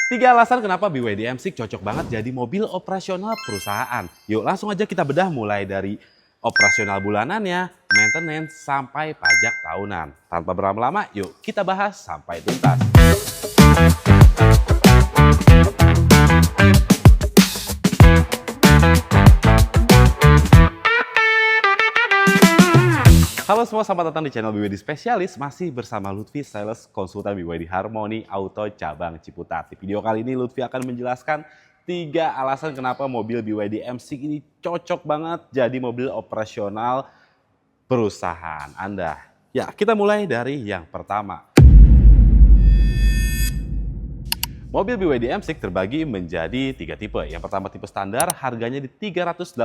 Tiga alasan kenapa BYD M6 cocok banget jadi mobil operasional perusahaan. Yuk langsung aja kita bedah mulai dari operasional bulanannya, maintenance, sampai pajak tahunan. Tanpa berlama-lama, yuk kita bahas sampai tuntas. Halo semua, selamat datang di channel BYD Spesialis. Masih bersama Lutfi, sales konsultan BYD Harmony Auto cabang Ciputat. Di video kali ini Lutfi akan menjelaskan 3 alasan kenapa mobil BYD M6 ini cocok banget jadi mobil operasional perusahaan Anda. Ya, kita mulai dari yang pertama. Mobil BYD M6 terbagi menjadi 3 tipe. Yang pertama tipe standar, harganya di 383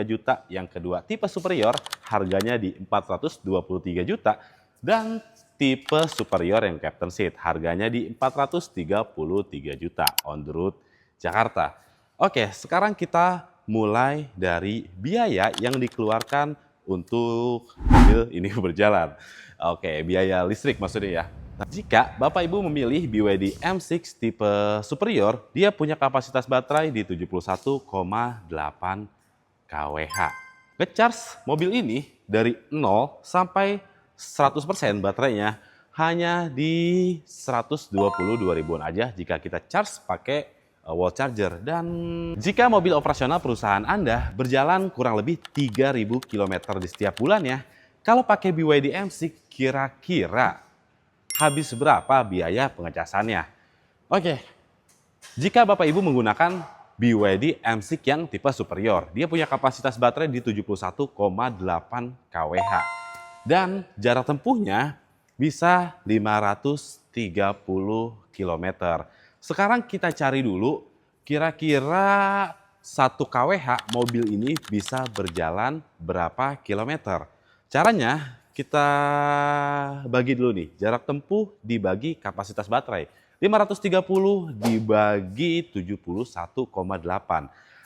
juta. Yang kedua tipe superior, harganya di 423 juta. Dan tipe superior yang captain seat, harganya di 433 juta on the road Jakarta. Oke, sekarang kita mulai dari biaya yang dikeluarkan untuk mobil ini berjalan. Oke, biaya listrik maksudnya ya. Nah, jika Bapak Ibu memilih BYD M6 tipe superior, dia punya kapasitas baterai di 71,8 kWh. Ngecharge mobil ini dari 0 sampai 100% baterainya hanya di 122 ribuan aja jika kita charge pakai wall charger. Dan jika mobil operasional perusahaan Anda berjalan kurang lebih 3.000 km di setiap bulannya, kalau pakai BYD M6 kira-kira habis berapa biaya pengecasannya? Oke, jika Bapak Ibu menggunakan BYD M6 yang tipe superior, dia punya kapasitas baterai di 71,8 kWh. Dan jarak tempuhnya bisa 530 km. Sekarang kita cari dulu kira-kira 1 kWh mobil ini bisa berjalan berapa kilometer. Caranya kita bagi dulu nih, jarak tempuh dibagi kapasitas baterai. 530 dibagi 71,8.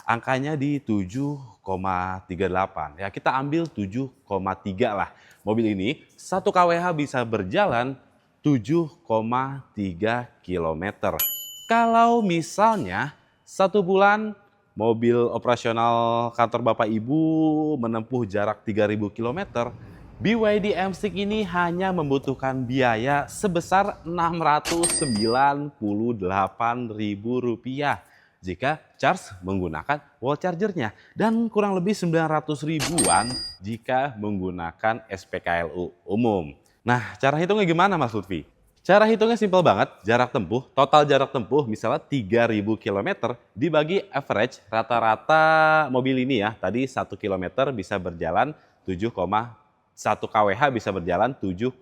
Angkanya di 7,38. Ya, kita ambil 7,3 lah. Mobil ini 1 kWh bisa berjalan 7,3 km. Kalau misalnya 1 bulan mobil operasional kantor Bapak Ibu menempuh jarak 3.000 km, BYD M6 ini hanya membutuhkan biaya sebesar Rp698.000 jika charge menggunakan wall chargernya, dan kurang lebih 900 ribuan jika menggunakan SPKLU umum. Nah, cara hitungnya gimana Mas Lutfi? Cara hitungnya simpel banget, jarak tempuh, total jarak tempuh misalnya 3.000 km dibagi average rata-rata mobil ini ya, tadi 1 km bisa berjalan 1 kWh bisa berjalan 7,3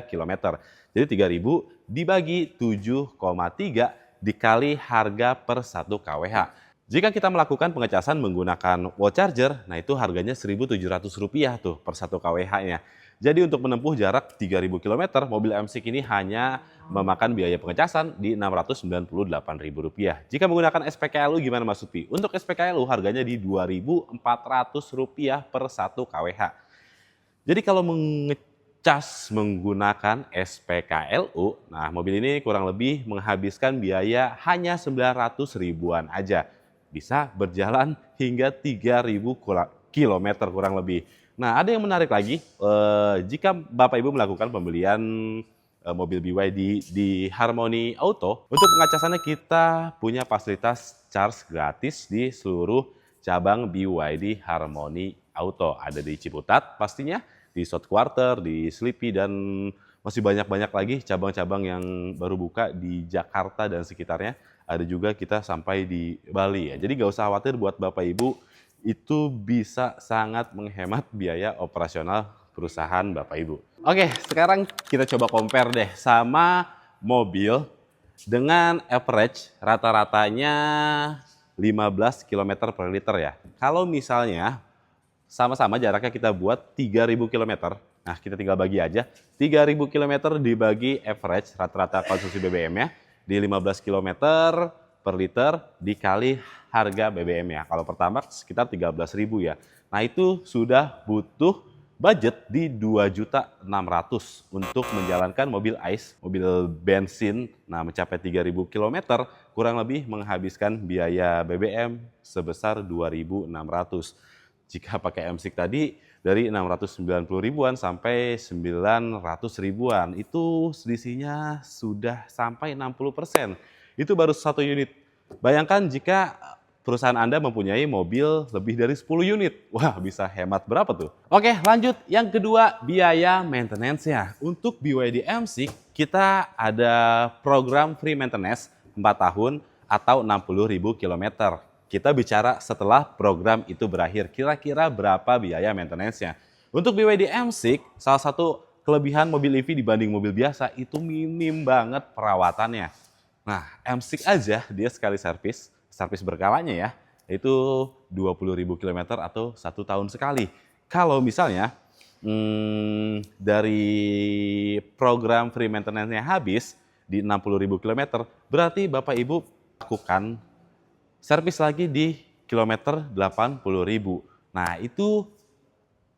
km. Jadi 3.000 dibagi 7,3 dikali harga per 1 kWh. Jika kita melakukan pengecasan menggunakan wall charger, nah itu harganya Rp1.700 tuh per 1 kWh-nya. Jadi untuk menempuh jarak 3.000 km, mobil M6 ini hanya memakan biaya pengecasan di Rp698.000. Jika menggunakan SPKLU gimana Mas Lutfi? Untuk SPKLU harganya di Rp2.400 per 1 kWh. Jadi kalau mengecas menggunakan SPKLU, nah mobil ini kurang lebih menghabiskan biaya hanya 900 ribuan aja. Bisa berjalan hingga 3.000 km kurang lebih. Nah, ada yang menarik lagi, jika Bapak Ibu melakukan pembelian mobil BYD di Harmony Auto, untuk pengecasannya kita punya fasilitas charge gratis di seluruh cabang BYD Harmony Auto. Ada di Ciputat pastinya, di South Quarter, di Sleepy, dan masih banyak-banyak lagi cabang-cabang yang baru buka di Jakarta dan sekitarnya. Ada juga kita sampai di Bali ya. Jadi nggak usah khawatir buat Bapak Ibu, itu bisa sangat menghemat biaya operasional perusahaan Bapak Ibu. Oke, sekarang kita coba compare deh sama mobil dengan average rata-ratanya 15 km per liter ya. Kalau misalnya sama-sama jaraknya kita buat 3.000 km. Nah, kita tinggal bagi aja. 3.000 km dibagi average rata-rata konsumsi BBM-nya di 15 km per liter dikali harga BBM-nya. Kalau Pertamax sekitar 13.000 ya. Nah, itu sudah butuh budget di 2.600.000 untuk menjalankan mobil ICE, mobil bensin, nah mencapai 3.000 km, kurang lebih menghabiskan biaya BBM sebesar 2.600. Jika pakai MSIG tadi dari 690 ribuan sampai 900 ribuan, itu selisihnya sudah sampai 60%. Itu baru satu unit. Bayangkan jika perusahaan Anda mempunyai mobil lebih dari 10 unit. Wah, bisa hemat berapa tuh? Oke, lanjut. Yang kedua, biaya maintenance-nya. Untuk BYD M6, kita ada program free maintenance 4 tahun atau 60.000 km. Kita bicara setelah program itu berakhir. Kira-kira berapa biaya maintenance-nya? Untuk BYD M6, salah satu kelebihan mobil EV dibanding mobil biasa itu minim banget perawatannya. Nah, M6 aja dia sekali servis berkalanya ya, itu 20.000 km atau 1 tahun sekali. Kalau misalnya dari program free maintenance-nya habis di 60.000 km, berarti Bapak Ibu lakukan servis lagi di kilometer 80.000. Nah, itu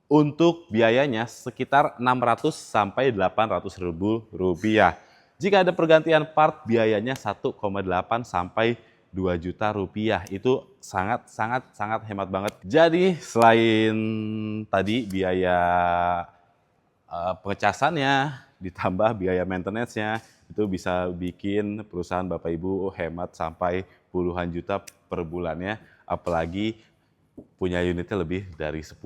untuk biayanya sekitar 600 sampai 800 ribu rupiah. Jika ada pergantian part, biayanya 1,8 sampai 2 juta rupiah. Itu sangat hemat banget. Jadi selain tadi biaya pengecasannya ditambah biaya maintenance-nya, itu bisa bikin perusahaan Bapak Ibu hemat sampai puluhan juta per bulannya, apalagi punya unitnya lebih dari 10.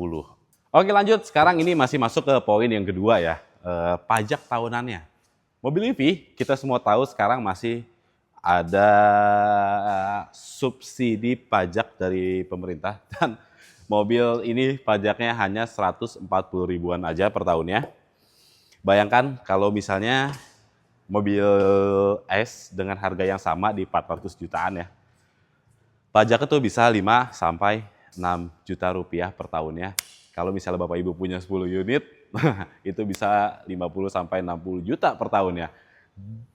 Oke, lanjut. Sekarang ini masih masuk ke poin yang kedua ya, pajak tahunannya. Mobil EV kita semua tahu sekarang masih ada subsidi pajak dari pemerintah, dan mobil ini pajaknya hanya 140 ribuan aja per tahunnya. Bayangkan kalau misalnya mobil S dengan harga yang sama di 400 jutaan ya. Pajaknya tuh bisa 5 sampai 6 juta rupiah per tahunnya. Kalau misalnya Bapak Ibu punya 10 unit, itu bisa 50 sampai 60 juta per tahunnya.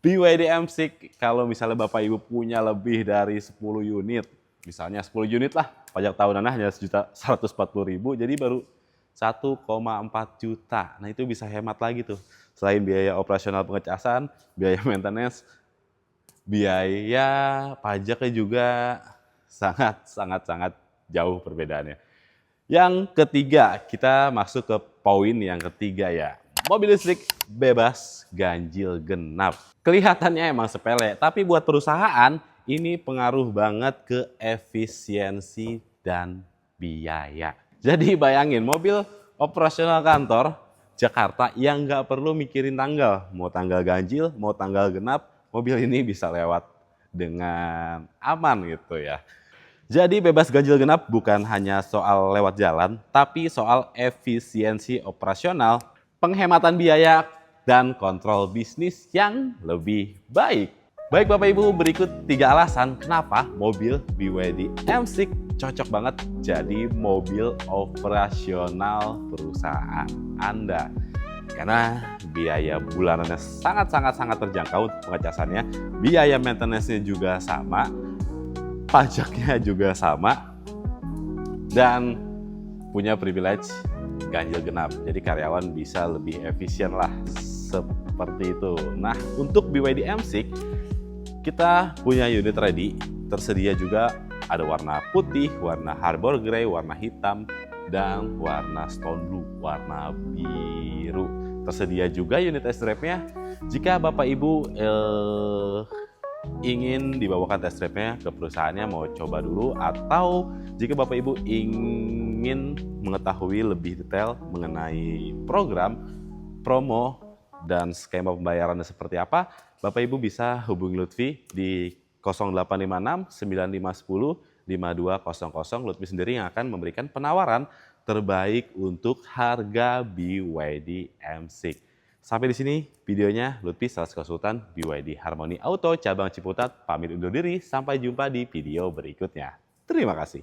BYD M6 kalau misalnya Bapak Ibu punya lebih dari 10 unit, misalnya 10 unit lah, pajak tahunannya hanya 1.140.000, jadi baru 1,4 juta. Nah, itu bisa hemat lagi tuh. Selain biaya operasional pengecasan, biaya maintenance, biaya pajaknya juga sangat jauh perbedaannya. Yang ketiga, kita masuk ke poin yang ketiga ya. Mobil listrik bebas ganjil genap. Kelihatannya emang sepele, tapi buat perusahaan ini pengaruh banget ke efisiensi dan biaya. Jadi bayangin mobil operasional kantor Jakarta yang nggak perlu mikirin tanggal. Mau tanggal ganjil, mau tanggal genap, mobil ini bisa lewat dengan aman gitu ya. Jadi bebas ganjil genap bukan hanya soal lewat jalan, tapi soal efisiensi operasional, penghematan biaya, dan kontrol bisnis yang lebih baik. Baik Bapak Ibu, berikut 3 alasan kenapa mobil BYD M6 cocok banget jadi mobil operasional perusahaan Anda. Karena biaya bulanannya sangat terjangkau pengecasannya, biaya maintenance-nya juga sama, pajaknya juga sama, dan punya privilege ganjil genap. Jadi karyawan bisa lebih efisien lah, seperti itu. Nah, untuk BYD M6 kita punya unit ready, tersedia juga ada warna putih, warna harbor grey, warna hitam, dan warna stone blue, warna biru. Tersedia juga unit test drive-nya. Jika Bapak Ibu ingin dibawakan test drive-nya ke perusahaannya, mau coba dulu, atau jika Bapak Ibu ingin mengetahui lebih detail mengenai program, promo, dan skema pembayarannya seperti apa, Bapak Ibu bisa hubungi Lutfi di 0856 9510 5200. Lutfi sendiri yang akan memberikan penawaran terbaik untuk harga BYD M6. Sampai di sini videonya. Lutfi Sales Konsultan BYD Harmony Auto cabang Ciputat pamit undur diri. Sampai jumpa di video berikutnya. Terima kasih.